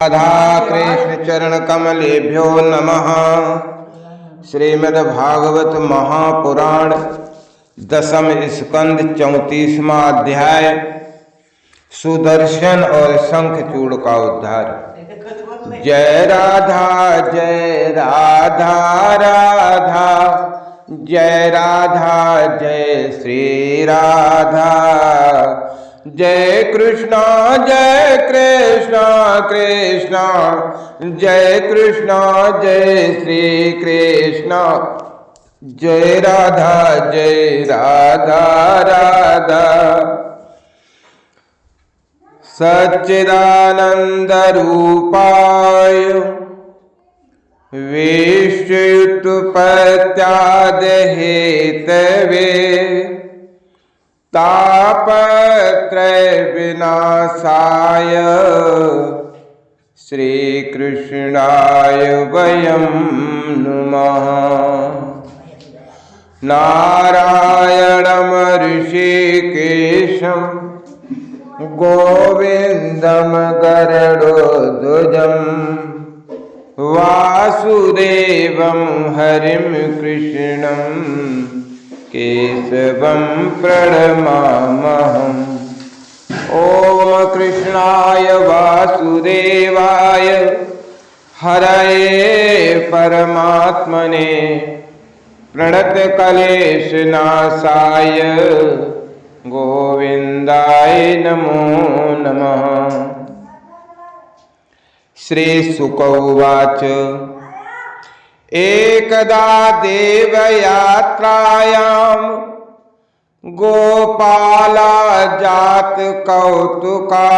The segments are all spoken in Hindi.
राधा कृष्ण चरण कमलेभ्यो नमः। श्रीमद्भागवत महापुराण दशम स्कंद 34वां अध्याय सुदर्शन और शंखचूड़ का उद्धार। जय राधा राधा जय राधा जय श्री राधा। जय कृष्णा कृष्णा जय कृष्णा जय श्री कृष्णा। जय राधा राधा। सच्चिदानंद रूपाय विश्वोत्पत्त्याद हेतवे तापत्रय विनाशाय श्रीकृष्णाय वयं नुमः। नारायणं ऋषिकेशं गोविन्दं गरुडध्वजं वासुदेवं हरिं कृष्णं केशवं प्रणमाम्यहम्। ओम कृष्णाय वासुदेवाय हरये परमात्मने प्रणतक्लेशनाशाय गोविन्दाय नमो नमः। श्रीशुक उवाच एकदा देवयात्रायां गोपाला जात कौतुका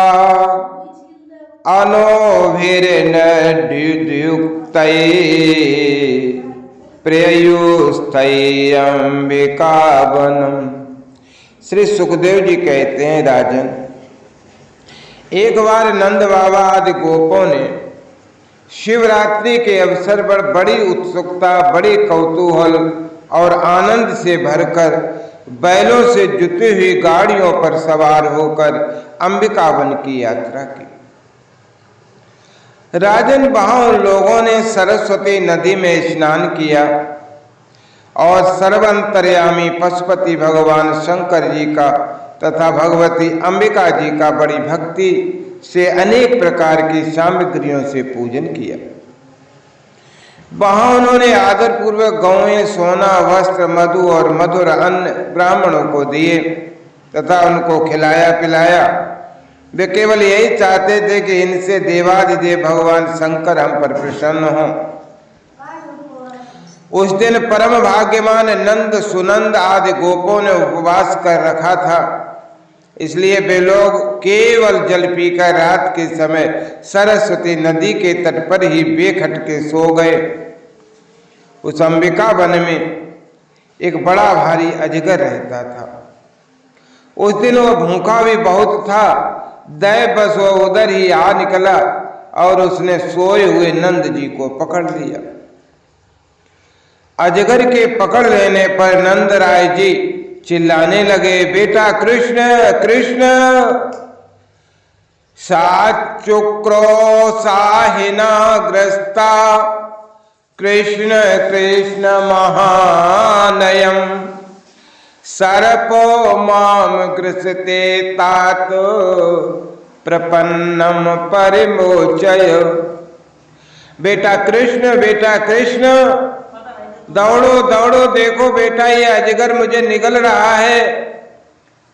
अनोभिर्नद्युक्तये प्रेयुस्तये अंबिकावनम्। श्री सुखदेव जी कहते हैं, राजन, एक बार नंद बाबा आदि गोपों ने शिवरात्रि के अवसर पर बड़ी उत्सुकता, बड़ी कौतूहल और आनंद से भरकर बैलों से जुती हुई गाड़ियों पर सवार होकर अंबिकावन की यात्रा की। राजन, वहां उन लोगों ने सरस्वती नदी में स्नान किया और सर्वंतर्यामी पशुपति भगवान शंकर जी का तथा भगवती अंबिका जी का बड़ी भक्ति से अनेक प्रकार की सामग्रियों से पूजन किया। वहां उन्होंने आदर पूर्वक गौएं, सोना, वस्त्र, मधु और मधुर अन्न ब्राह्मणों को दिए तथा उनको खिलाया पिलाया। वे केवल यही चाहते थे कि इनसे देवादिदेव भगवान शंकर हम पर प्रसन्न हों। उस दिन परम भाग्यवान नंद, सुनंद आदि गोपों ने उपवास कर रखा था, इसलिए वे लोग केवल जल पीकर रात के समय सरस्वती नदी के तट पर ही बेखट के सो गए। उस अंबिका वन में एक बड़ा भारी अजगर रहता था। उस दिन वह भूखा भी बहुत था। दैववश वह उधर ही आ निकला और उसने सोए हुए नंद जी को पकड़ लिया। अजगर के पकड़ लेने पर नंद राय जी चिल्लाने लगे, बेटा कृष्ण कृष्ण, साचुक्रो साहिना ग्रस्ता कृष्ण कृष्ण महानयम सर्पो माम ग्रसते तात प्रपन्नम परिमोचय। बेटा कृष्ण दौड़ो दौड़ो, देखो बेटा ये अजगर मुझे निगल रहा है।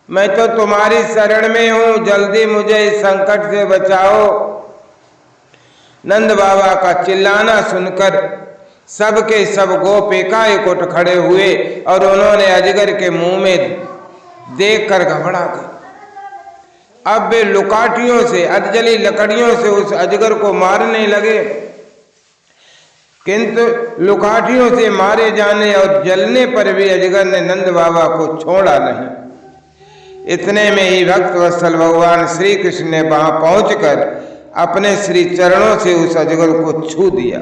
मैं तो तुम्हारी शरण में हूं, जल्दी मुझे इस संकट से बचाओ। नंद बाबा का चिल्लाना सुनकर सबके सब गोप एकाएक उठ खड़े हुए और उन्होंने अजगर के मुंह में देखकर घबरा गए। अब वे लुकाटियों से, अधजली लकड़ियों से उस अजगर को मारने लगे, किंतु लुकाठियों से मारे जाने और जलने पर भी अजगर ने नंद बाबा को छोड़ा नहीं। इतने में ही भक्त वत्सल भगवान श्री कृष्ण ने वहां पहुंचकर अपने श्री चरणों से उस अजगर को छू दिया।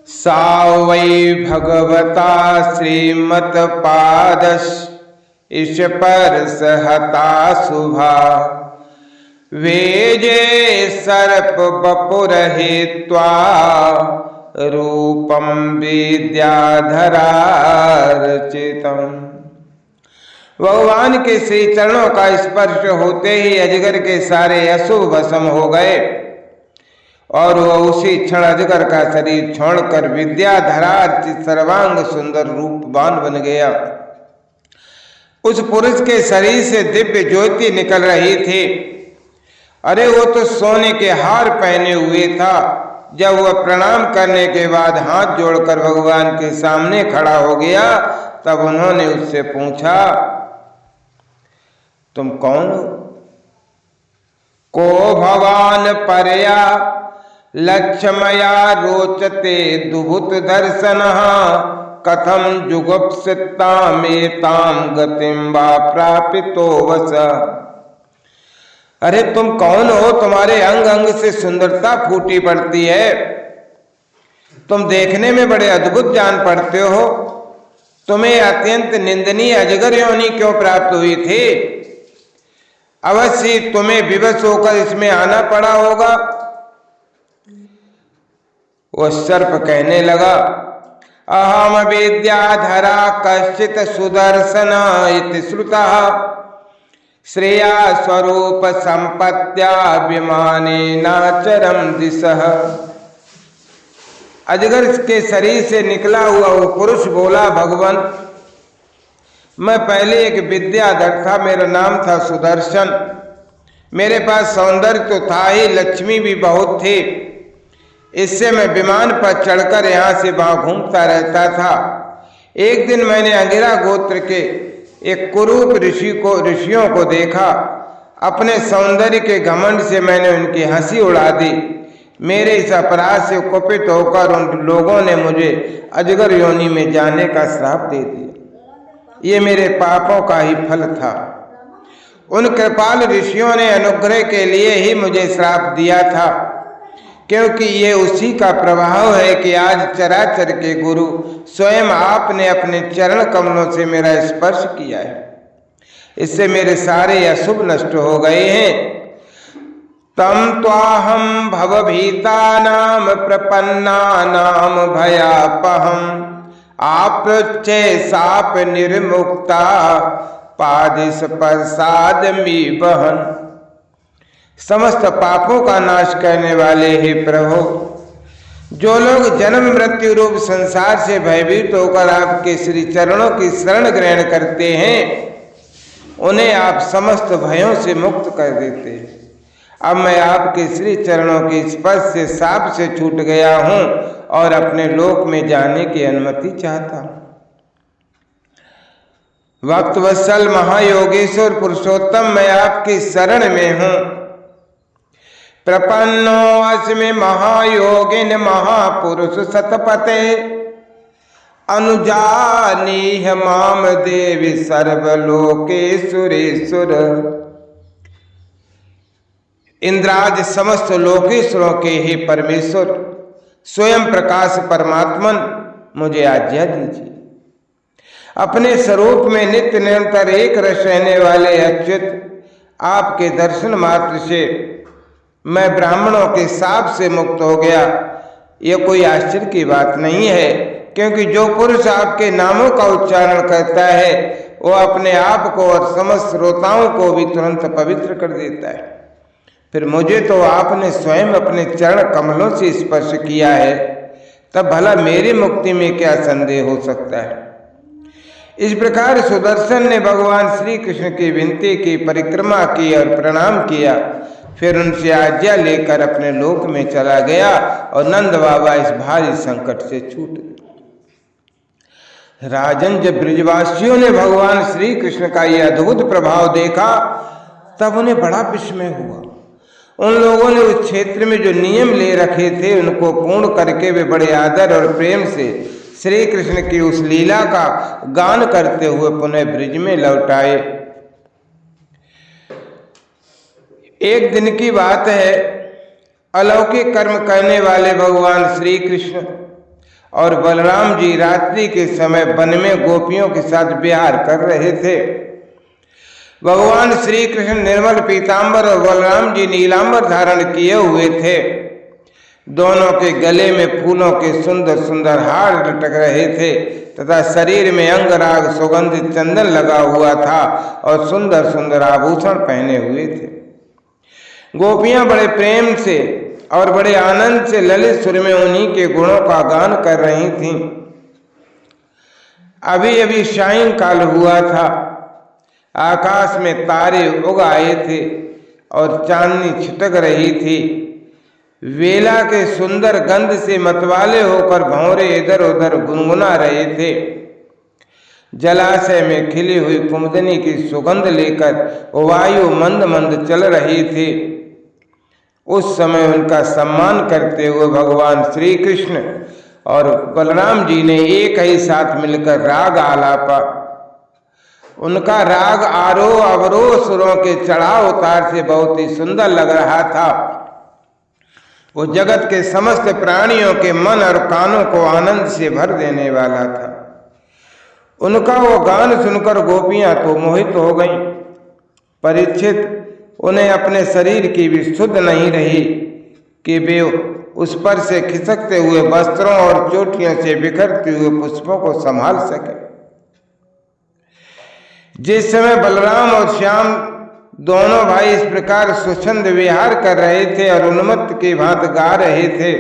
सा वै भगवता श्रीमत्पादश ईश पर सहता शुभा वेजे सर्प बपुर हित्वा रूपम विद्याधरार्चितम। भगवान के श्री चरणों का स्पर्श होते ही अजगर के सारे अशुभ भस्म हो गए और वह उसी क्षण अजगर का शरीर छोड़कर विद्याधरार्चित सर्वांग सुंदर रूपवान बन गया। उस पुरुष के शरीर से दिव्य ज्योति निकल रही थी। अरे वो तो सोने के हार पहने हुए था। जब वह प्रणाम करने के बाद हाथ जोड़कर भगवान के सामने खड़ा हो गया तब उन्होंने उससे पूछा, तुम कौन हो? को भवान परया लक्ष्मया रोचते दुभुत दर्शनः कथम जुगुप्सितामेतां गतिं वा प्रापितो वस। अरे तुम कौन हो? तुम्हारे अंग अंग से सुंदरता फूटी पड़ती है। तुम देखने में बड़े अद्भुत जान पड़ते हो। तुम्हें अत्यंत निंदनीय अजगर योनि क्यों प्राप्त हुई थी? अवश्य तुम्हें विवश होकर इसमें आना पड़ा होगा। वह सर्प कहने लगा, अहम विद्याधरा कश्चित सुदर्शन इति श्रुतः श्रेया स्वरूप संपत्त्या विमानेनाचरम दिशः। अजगर के शरीर से निकला हुआ वो पुरुष बोला, भगवान मैं पहले एक विद्याधर था, मेरा नाम था सुदर्शन। मेरे पास सौंदर्य तो था ही, लक्ष्मी भी बहुत थी। इससे मैं विमान पर चढ़कर यहाँ से वहाँ घूमता रहता था। एक दिन मैंने अंगिरा गोत्र के एक कुरूप ऋषियों को देखा। अपने सौंदर्य के घमंड से मैंने उनकी हंसी उड़ा दी। मेरे इस अपराध से कुपित होकर उन लोगों ने मुझे अजगर योनि में जाने का श्राप दे दिया। ये मेरे पापों का ही फल था। उन कृपाल ऋषियों ने अनुग्रह के लिए ही मुझे श्राप दिया था, क्योंकि ये उसी का प्रभाव है कि आज चराचर के गुरु स्वयं आपने अपने चरण कमलों से मेरा स्पर्श किया है। इससे मेरे सारे अशुभ नष्ट हो गए हैं। तम त्वाहम भवभीतानाम प्रपन्नानाम भयापहम आपृच्छे साप निर्मुक्ता पादिश प्रसाद मी बहन। समस्त पापों का नाश करने वाले हे प्रभु, जो लोग जन्म मृत्यु रूप संसार से भयभीत होकर आपके श्री चरणों की शरण ग्रहण करते हैं, उन्हें आप समस्त भयों से मुक्त कर देते हैं। अब मैं आपके श्री चरणों के स्पर्श से साप से छूट गया हूं और अपने लोक में जाने की अनुमति चाहता हूं। भक्त वत्सल महायोगेश्वर पुरुषोत्तम, मैं आपकी शरण में हूं। प्रपन्नो अस्मि महायोगिन महापुरुष सतपते अनुजानीह माम देवी सर्वलोकेश्वरेश्वर। इंद्राज समस्त लोकेश्वरों के ही परमेश्वर स्वयं प्रकाश परमात्मन, मुझे आज्ञा दीजिए। अपने स्वरूप में नित्य निरंतर एक रस रहने वाले अच्युत, आपके दर्शन मात्र से मैं ब्राह्मणों के शाप से मुक्त हो गया। यह कोई आश्चर्य की बात नहीं है, क्योंकि जो पुरुष आपके नामों का उच्चारण करता है वो अपने आप को और समस्त श्रोताओं को भी तुरंत पवित्र कर देता है। फिर मुझे तो आपने स्वयं अपने चरण कमलों से स्पर्श किया है, तब भला मेरी मुक्ति में क्या संदेह हो सकता है। इस प्रकार सुदर्शन ने भगवान श्री कृष्ण की विनती की, परिक्रमा की और प्रणाम किया। फिर उनसे आज्ञा लेकर अपने लोक में चला गया और नंद बाबा इस भारी संकट से छूट गए। राजन, जब ब्रजवासियों ने भगवान श्री कृष्ण का यह अद्भुत प्रभाव देखा तब उन्हें बड़ा विस्मय हुआ। उन लोगों ने उस क्षेत्र में जो नियम ले रखे थे उनको पूर्ण करके वे बड़े आदर और प्रेम से श्री कृष्ण की उस लीला का गान करते हुए पुनः ब्रिज में लौट आए। एक दिन की बात है, अलौकिक कर्म करने वाले भगवान श्री कृष्ण और बलराम जी रात्रि के समय वन में गोपियों के साथ विहार कर रहे थे। भगवान श्री कृष्ण निर्मल पीतांबर और बलराम जी नीलांबर धारण किए हुए थे। दोनों के गले में फूलों के सुंदर सुंदर हार लटक रहे थे तथा शरीर में अंगराग सुगंधित चंदन लगा हुआ था और सुंदर सुंदर आभूषण पहने हुए थे। गोपियां बड़े प्रेम से और बड़े आनंद से ललित सुर में उन्हीं के गुणों का गान कर रही थीं। अभी अभी सायंकाल हुआ था। आकाश में तारे उग आए थे और चांदनी छिटक रही थी। वेला के सुंदर गंध से मतवाले होकर भंवरे इधर उधर गुनगुना रहे थे। जलाशय में खिली हुई कुमुदनी की सुगंध लेकर वायु मंद मंद चल रही थी। उस समय उनका सम्मान करते हुए भगवान श्री कृष्ण और बलराम जी ने एक ही साथ मिलकर राग आलापा। उनका राग आरोह अवरोह सुरों के चढ़ाव उतार से बहुत ही सुंदर लग रहा था। वो जगत के समस्त प्राणियों के मन और कानों को आनंद से भर देने वाला था। उनका वो गान सुनकर गोपियां तो मोहित हो गईं। परीक्षित उन्हें अपने शरीर की भी सुध नहीं रही कि वे उस पर से खिसकते हुए वस्त्रों और चोटियों से बिखरते हुए पुष्पों को संभाल सके। जिस समय बलराम और श्याम दोनों भाई इस प्रकार स्वच्छंद विहार कर रहे थे और उन्मत्त की भांति गा रहे थे,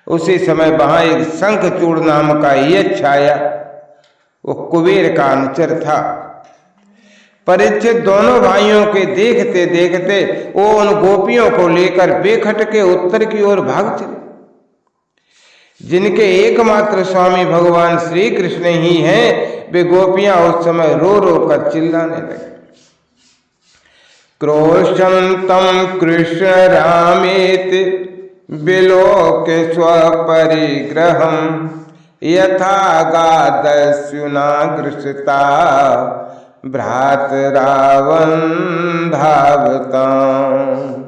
उसी समय वहां एक शंखचूड़ नाम का यक्ष आया। वो कुबेर का अनुचर था। परीक्षित दोनों भाइयों के देखते देखते वो उन गोपियों को लेकर बेखटके उत्तर की ओर भाग चले। जिनके एकमात्र स्वामी भगवान श्री कृष्ण ही हैं, वे गोपियां उस समय रो रो कर चिल्लाने लगे। क्रोशंतम कृष्ण रामेति विलोक्य स्वपरिग्रहम् यथा गादस्युना गृषता भ्रातरावन् धावताम्।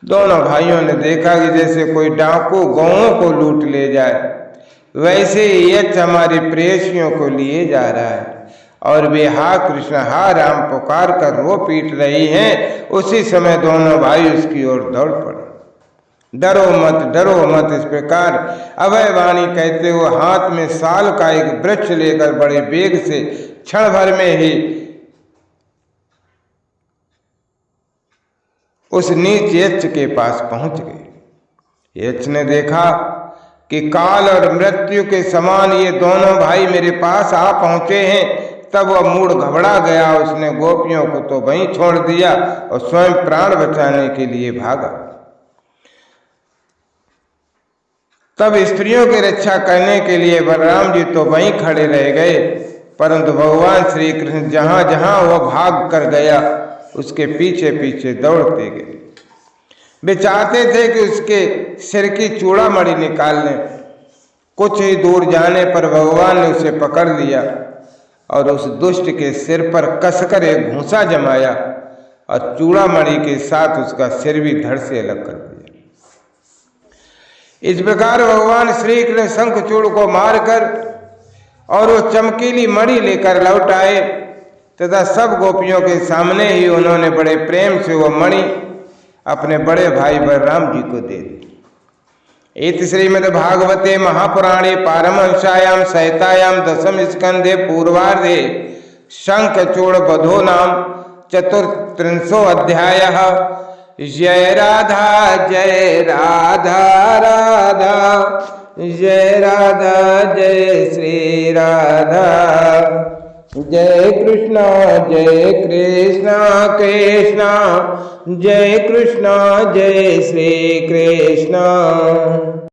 दोनों भाइयों ने देखा कि जैसे कोई डाकू गौओं को लूट ले जाए, वैसे यक्ष हमारी प्रेयसियों को लिए जा रहा है और वे हा कृष्ण हा राम पुकार कर रो पीट रही हैं। उसी समय दोनों भाई उसकी ओर दौड़ पड़े। डरो मत इस प्रकार अभय वाणी कहते हुए हाथ में साल का एक वृक्ष लेकर बड़े वेग से क्षण भर में ही उस नीच यक्ष के पास पहुंच गए। यक्ष ने देखा कि काल और मृत्यु के समान ये दोनों भाई मेरे पास आ पहुंचे हैं, तब वह मूड घबरा गया। उसने गोपियों को तो वहीं छोड़ दिया और स्वयं प्राण बचाने के लिए भागा। तब स्त्रियों की रक्षा करने के लिए बलराम जी तो वहीं खड़े रह गए, परंतु भगवान श्री कृष्ण जहां जहां वह भाग कर गया उसके पीछे पीछे दौड़ते गए। वे चाहते थे कि उसके सिर की चूड़ामणि निकाल लें। कुछ ही दूर जाने पर भगवान ने उसे पकड़ लिया और उस दुष्ट के सिर पर कसकर एक घूंसा जमाया और चूड़ामणि के साथ उसका सिर भी धड़ से अलग कर दिया। इस प्रकार भगवान श्री कृष्ण शंखचूड़ को मारकर और वो चमकीली मणि लेकर लौट आए तथा सब गोपियों के सामने ही उन्होंने बड़े प्रेम से वो मणि अपने बड़े भाई बलराम जी को दे दी। इति श्रीमद्भागवते महापुराणे पारमहंस्यायां संहितायां दशम स्कंधे पूर्वार्धे शंखचूड़ वधो नाम 34 अध्यायः। जय राधा राधा जय राधा जय श्री राधा। जय कृष्णा कृष्णा जय कृष्णा जय श्री कृष्णा।